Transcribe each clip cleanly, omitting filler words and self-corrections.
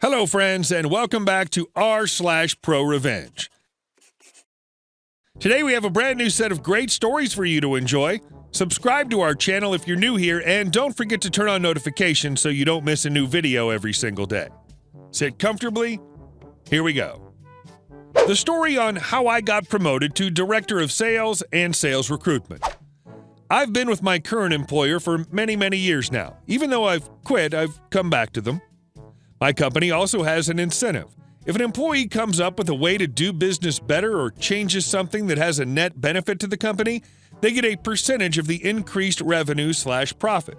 Hello, friends, and welcome back to r/ProRevenge. Today we have a brand new set of great stories for you to enjoy. Subscribe to our channel if you're new here, and don't forget to turn on notifications so you don't miss a new video every single day. Sit comfortably. Here we go. The story on how I got promoted to Director of Sales and Sales Recruitment. I've been with my current employer for many years now. Even though I've quit, I've come back to them. My company also has an incentive. If an employee comes up with a way to do business better or changes something that has a net benefit to the company, they get a percentage of the increased revenue/profit.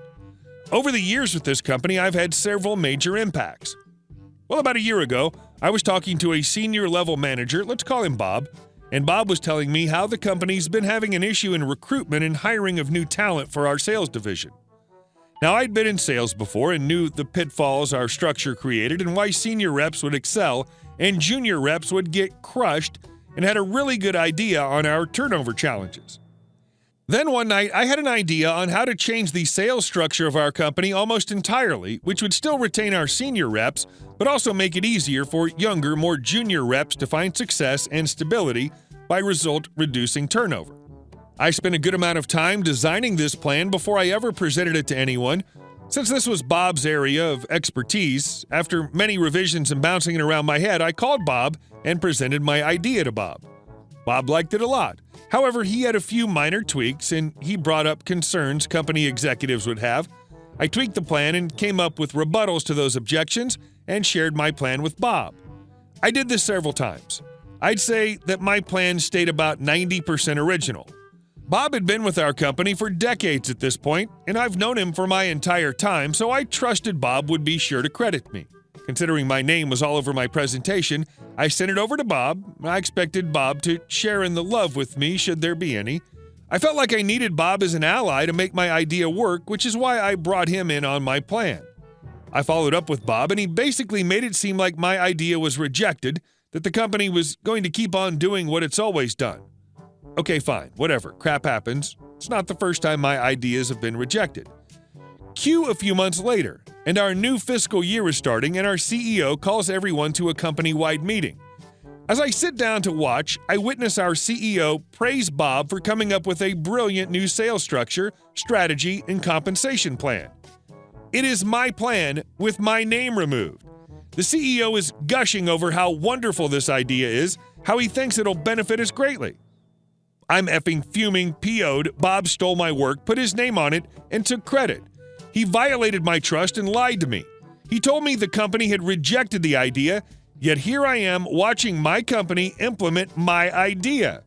Over the years with this company, I've had several major impacts. Well, about a year ago, I was talking to a senior level manager, let's call him Bob, and Bob was telling me how the company's been having an issue in recruitment and hiring of new talent for our sales division. Now, I'd been in sales before and knew the pitfalls our structure created and why senior reps would excel and junior reps would get crushed, and had a really good idea on our turnover challenges. Then one night, I had an idea on how to change the sales structure of our company almost entirely, which would still retain our senior reps, but also make it easier for younger, more junior reps to find success and stability, by result reducing turnover. I spent a good amount of time designing this plan before I ever presented it to anyone. Since this was Bob's area of expertise, after many revisions and bouncing it around my head, I called Bob and presented my idea to Bob. Bob liked it a lot. However, he had a few minor tweaks, and he brought up concerns company executives would have. I tweaked the plan and came up with rebuttals to those objections and shared my plan with Bob. I did this several times. I'd say that my plan stayed about 90% original. Bob had been with our company for decades at this point, and I've known him for my entire time, so I trusted Bob would be sure to credit me. Considering my name was all over my presentation, I sent it over to Bob. I expected Bob to share in the love with me, should there be any. I felt like I needed Bob as an ally to make my idea work, which is why I brought him in on my plan. I followed up with Bob, and he basically made it seem like my idea was rejected, that the company was going to keep on doing what it's always done. Okay, fine, whatever, crap happens. It's not the first time my ideas have been rejected. Cue a few months later, and our new fiscal year is starting, and our CEO calls everyone to a company-wide meeting. As I sit down to watch, I witness our CEO praise Bob for coming up with a brilliant new sales structure, strategy, and compensation plan. It is my plan with my name removed. The CEO is gushing over how wonderful this idea is, how he thinks it'll benefit us greatly. I'm effing fuming, PO'd, Bob stole my work, put his name on it, and took credit. He violated my trust and lied to me. He told me the company had rejected the idea, yet here I am watching my company implement my idea.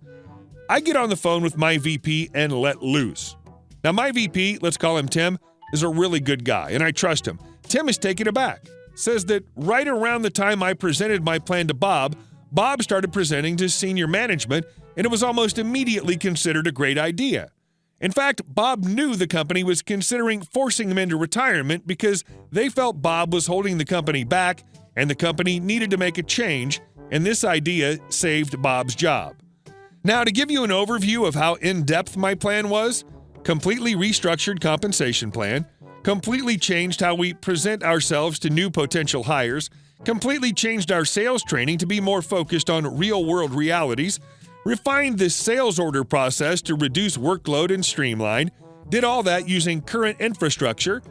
I get on the phone with my VP and let loose. Now, my VP, let's call him Tim, is a really good guy, and I trust him. Tim is taken aback. Says that right around the time I presented my plan to Bob, Bob started presenting to senior management, and it was almost immediately considered a great idea. In fact, Bob knew the company was considering forcing him into retirement because they felt Bob was holding the company back and the company needed to make a change, and this idea saved Bob's job. Now, to give you an overview of how in-depth my plan was, completely restructured compensation plan, completely changed how we present ourselves to new potential hires, completely changed our sales training to be more focused on real-world realities, refined the sales order process to reduce workload and streamline, did all that using current infrastructure.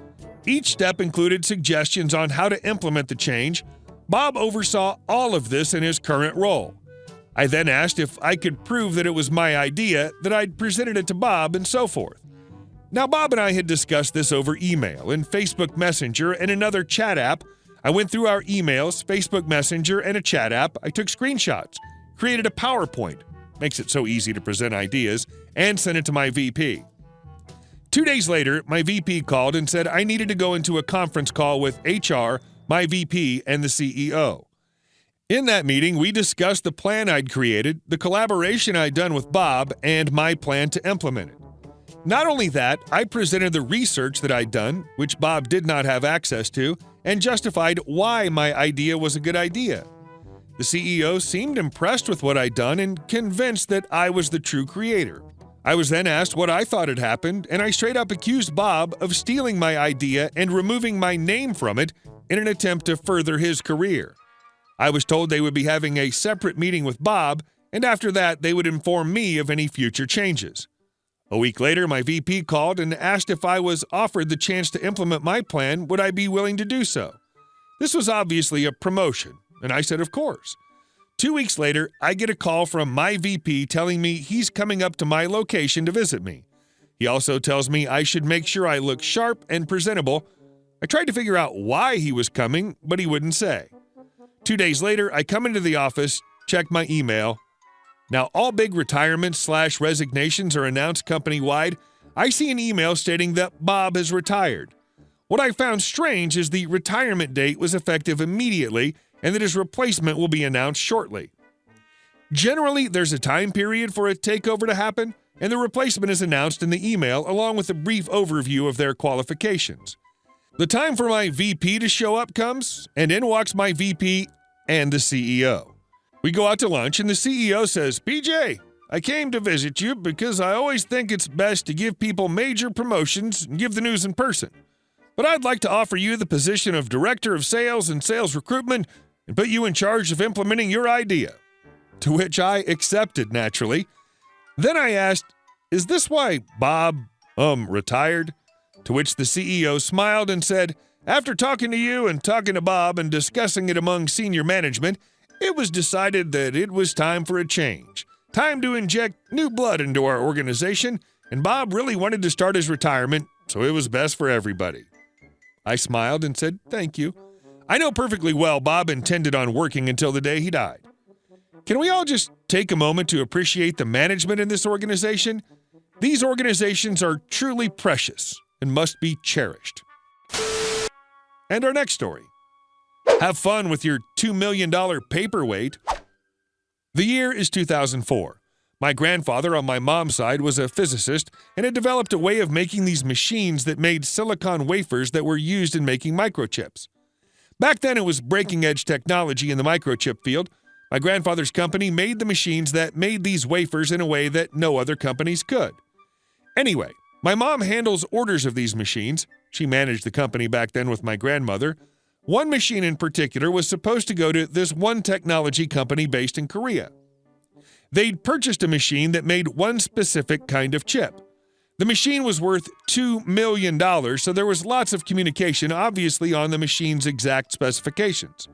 Each step included suggestions on how to implement the change. Bob oversaw all of this in his current role. I then asked if I could prove that it was my idea, that I'd presented it to Bob, and so forth. Now, Bob and I had discussed this over email and Facebook Messenger and another chat app. I went through our emails, Facebook Messenger, and a chat app. I took screenshots, created a PowerPoint, makes it so easy to present ideas, and sent it to my VP. 2 days later, my VP called and said I needed to go into a conference call with HR, my VP, and the CEO. In that meeting, we discussed the plan I'd created, the collaboration I'd done with Bob, and my plan to implement it. Not only that, I presented the research that I'd done, which Bob did not have access to, and justified why my idea was a good idea. The CEO seemed impressed with what I'd done and convinced that I was the true creator. I was then asked what I thought had happened, and I straight up accused Bob of stealing my idea and removing my name from it in an attempt to further his career. I was told they would be having a separate meeting with Bob, and after that, they would inform me of any future changes. A week later, my VP called and asked if I was offered the chance to implement my plan, would I be willing to do so? This was obviously a promotion, and I said of course. 2 weeks later, I get a call from my VP telling me he's coming up to my location to visit me. He also tells me I should make sure I look sharp and presentable. I tried to figure out why he was coming, but he wouldn't say. 2 days later, I come into the office, check my email. Now, all big retirements/resignations are announced company-wide. I see an email stating that Bob has retired. What I found strange is the retirement date was effective immediately and that his replacement will be announced shortly. Generally, there's a time period for a takeover to happen, and the replacement is announced in the email along with a brief overview of their qualifications. The time for my VP to show up comes, and in walks my VP and the CEO. We go out to lunch, and the CEO says, "PJ, I came to visit you because I always think it's best to give people major promotions and give the news in person. But I'd like to offer you the position of Director of Sales and Sales Recruitment and put you in charge of implementing your idea." To which I accepted, naturally. Then I asked, "Is this why Bob, retired?" To which the CEO smiled and said, "After talking to you and talking to Bob and discussing it among senior management, it was decided that it was time for a change. Time to inject new blood into our organization, and Bob really wanted to start his retirement, so it was best for everybody." I smiled and said, "Thank you. I know perfectly well Bob intended on working until the day he died. Can we all just take a moment to appreciate the management in this organization? These organizations are truly precious and must be cherished." And our next story. Have fun with your $2 million paperweight. The year is 2004. My grandfather on my mom's side was a physicist and had developed a way of making these machines that made silicon wafers that were used in making microchips. Back then, it was breaking-edge technology in the microchip field. My grandfather's company made the machines that made these wafers in a way that no other companies could. Anyway, my mom handles orders of these machines. She managed the company back then with my grandmother. One machine in particular was supposed to go to this one technology company based in Korea. They'd purchased a machine that made one specific kind of chip. The machine was worth $2 million, so there was lots of communication, obviously, on the machine's exact specifications.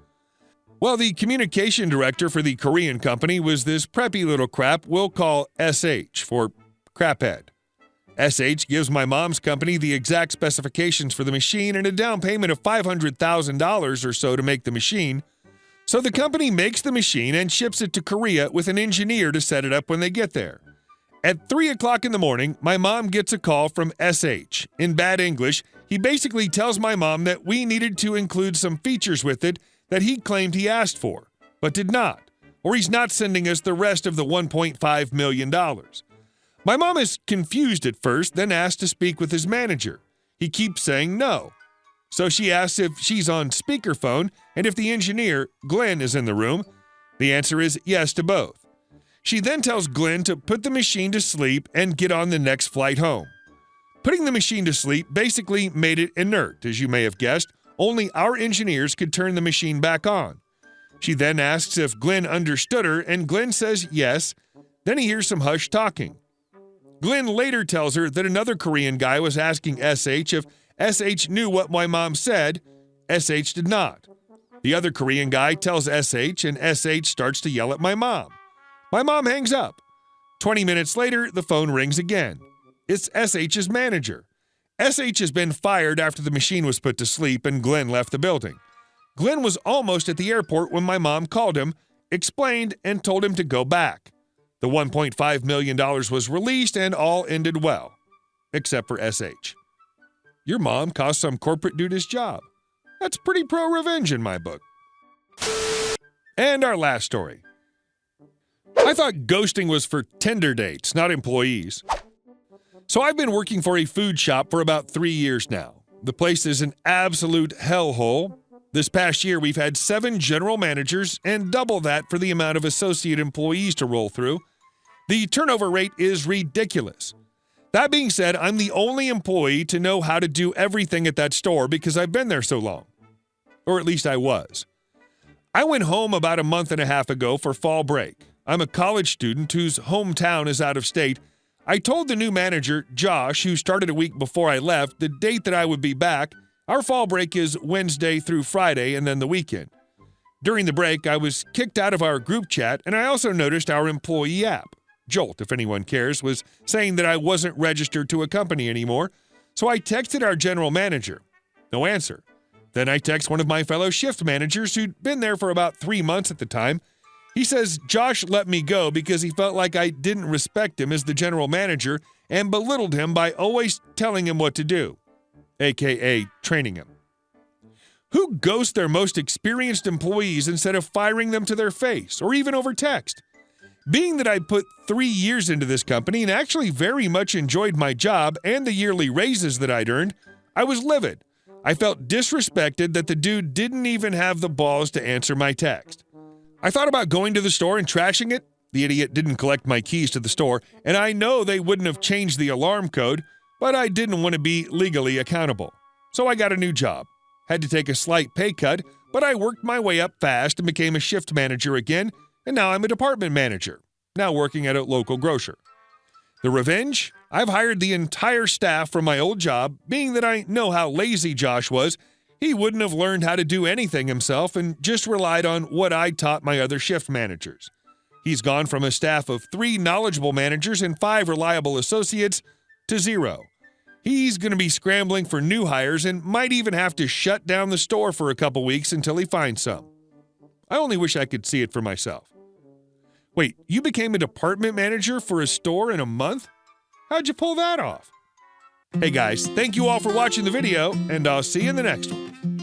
Well, the communication director for the Korean company was this preppy little crap we'll call SH for craphead. SH gives my mom's company the exact specifications for the machine and a down payment of $500,000 or so to make the machine. So the company makes the machine and ships it to Korea with an engineer to set it up when they get there. At 3 o'clock in the morning, my mom gets a call from SH. In bad English, he basically tells my mom that we needed to include some features with it that he claimed he asked for, but did not, or he's not sending us the rest of the $1.5 million. My mom is confused at first, then asks to speak with his manager. He keeps saying no. So she asks if she's on speakerphone and if the engineer, Glenn, is in the room. The answer is yes to both. She then tells Glenn to put the machine to sleep and get on the next flight home. Putting the machine to sleep basically made it inert, as you may have guessed. Only our engineers could turn the machine back on. She then asks if Glenn understood her, and Glenn says yes. Then he hears some hushed talking. Glenn later tells her that another Korean guy was asking SH if SH knew what my mom said. SH did not. The other Korean guy tells SH, and SH starts to yell at my mom. My mom hangs up. 20 minutes later, the phone rings again. It's SH's manager. SH has been fired after the machine was put to sleep and Glenn left the building. Glenn was almost at the airport when my mom called him, explained, and told him to go back. The $1.5 million was released and all ended well, except for SH. Your mom cost some corporate dude his job. That's pretty pro-revenge in my book. And our last story. I thought ghosting was for Tinder dates, not employees. So I've been working for a food shop for about 3 years now. The place is an absolute hellhole. This past year, we've had 7 general managers and double that for the amount of associate employees to roll through. The turnover rate is ridiculous. That being said, I'm the only employee to know how to do everything at that store because I've been there so long. Or at least I was. I went home about a month and a half ago for fall break. I'm a college student whose hometown is out of state. I told the new manager, Josh, who started a week before I left, the date that I would be back. Our fall break is Wednesday through Friday and then the weekend. During the break, I was kicked out of our group chat, and I also noticed our employee app, Jolt, if anyone cares, was saying that I wasn't registered to a company anymore. So I texted our general manager. No answer. Then I text one of my fellow shift managers who'd been there for about 3 months at the time. He says Josh let me go because he felt like I didn't respect him as the general manager and belittled him by always telling him what to do, aka training him. Who ghosts their most experienced employees instead of firing them to their face or even over text? Being that I put 3 years into this company and actually very much enjoyed my job and the yearly raises that I'd earned, I was livid. I felt disrespected that the dude didn't even have the balls to answer my text. I thought about going to the store and trashing it. The idiot didn't collect my keys to the store, and I know they wouldn't have changed the alarm code, but I didn't want to be legally accountable. So I got a new job. Had to take a slight pay cut, but I worked my way up fast and became a shift manager again, and now I'm a department manager, now working at a local grocer. The revenge? I've hired the entire staff from my old job, being that I know how lazy Josh was. He wouldn't have learned how to do anything himself and just relied on what I taught my other shift managers. He's gone from a staff of 3 knowledgeable managers and 5 reliable associates to 0. He's going to be scrambling for new hires and might even have to shut down the store for a couple weeks until he finds some. I only wish I could see it for myself. Wait, you became a department manager for a store in a month? How'd you pull that off? Hey guys, thank you all for watching the video, and I'll see you in the next one.